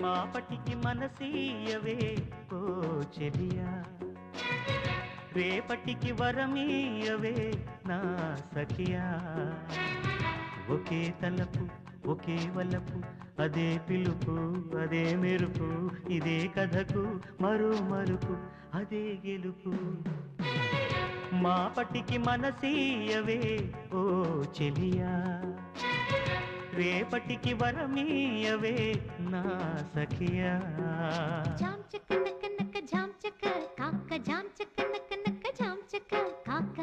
మాపటికి మనసీయవే ఓ చెలియా, రేపటికి వరమీయవే నా సఖియా. ఒకే తలపు ఒకే వలపు, అదే పిలుపు అదే మెరుపు, ఇదే కథకు మరో మలుపు అదే గెలుపు. మాపటికి మనసీయవే ఓ చెలియా, రేపటికి వరమీయవే నా సఖియా. జామ్ చెక్క నక్క నక్క జామ్ చెక్క కాక, జామ్ చెక్క నక్క నక్క జామ్ చెక్క కాక.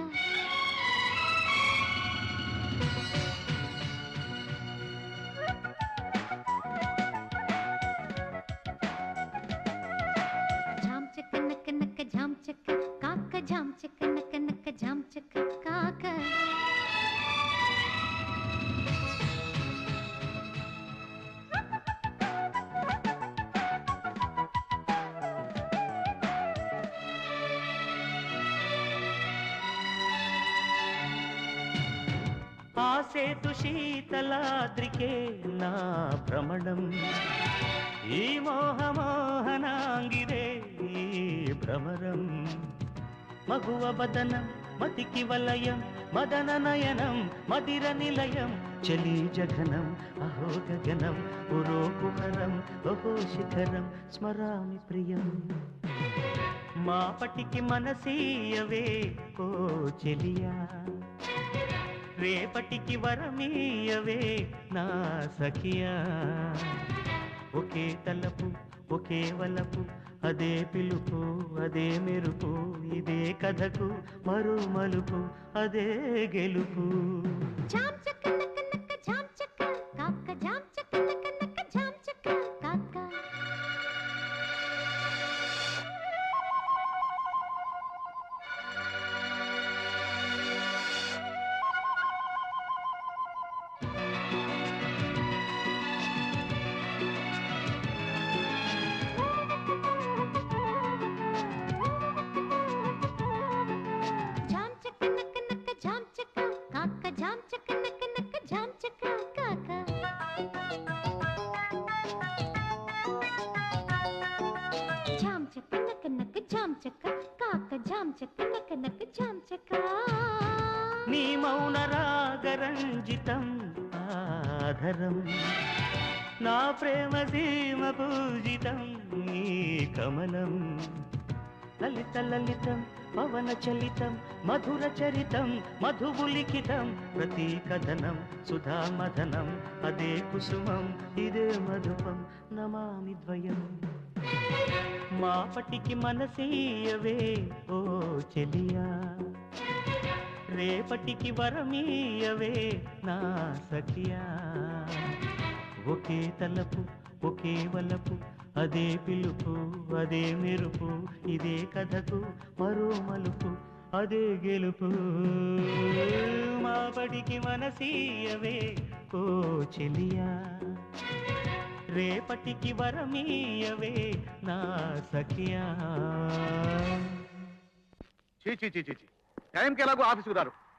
జామ్ చెక్క నక్క నక్క జామ్ చెక్క కాక, జామ్ చెక్క నక్క నక్క జామ్ చెక్క కాక. ఆ సేతు శీతలాద్రికే నా భ్రమణం, ఈ మోహమోహనాంగిరే ఈ భ్రమరం. మగువ బదనం మతికి వలయం, మదన నయనం మదిర నిలయం, చలీ జఘనం అహో గగనం, పురో కుహరం ఓహో శిఖరం, స్మరామి ప్రియం. మాపటికి మనసీయవే ఓ చెలియా, రేపటికి వరమీయవే నా సఖియా. ఒకే తలపు ఒకే వలపు, అదే పిలుపు అదే మెరుపు, ఇదే కథకు మరో మలుపు అదే గెలుపు. జామ్ చెక్క నక్క నక్క జామ్ చెక్క కాక, జామ్ చెక్క నక్క నక్క జామ్ చెక్క కాక. జామ్ చెక్క నక్క నక్క జామ్ చెక్క కాక, జామ్ చెక్క నక్క నక్క జామ్ చెక్క కాక. జామ్ చెక్క నక్క నక్క జామ్ చెక్క కాక, జామ్ చెక్క నక్క నక్క జామ్ చెక్క. నీ మౌన రాగరంజితం ఆధరం, నా ప్రేమ సీమ పూజితం నీ కమలం. లలిత లలితం పవన చలితం, మధుర చరితం మధువు లిఖితం, ప్రతి కథనం సుధా మదనం, అదే కుసుమం ఇదే మధుపం, నమామి ద్వయం. మాపటికి మనసీయవే ఓ చెలియా, రేపటికి వరమీయవే నా సఖియా. ఒకే తలపు ఒకే వలపు, అదే పిలుపు అదే మెరుపు, ఇదే కథకు మరో మలుపు అదే గెలుపు. మాపటికి మనసీయవే ఓ చెలియా, రేపటికి వరమీయవే నా సఖియా. చీ చీ చీ చీ, టైంకి ఎలాగో ఆఫీసుకు రారు.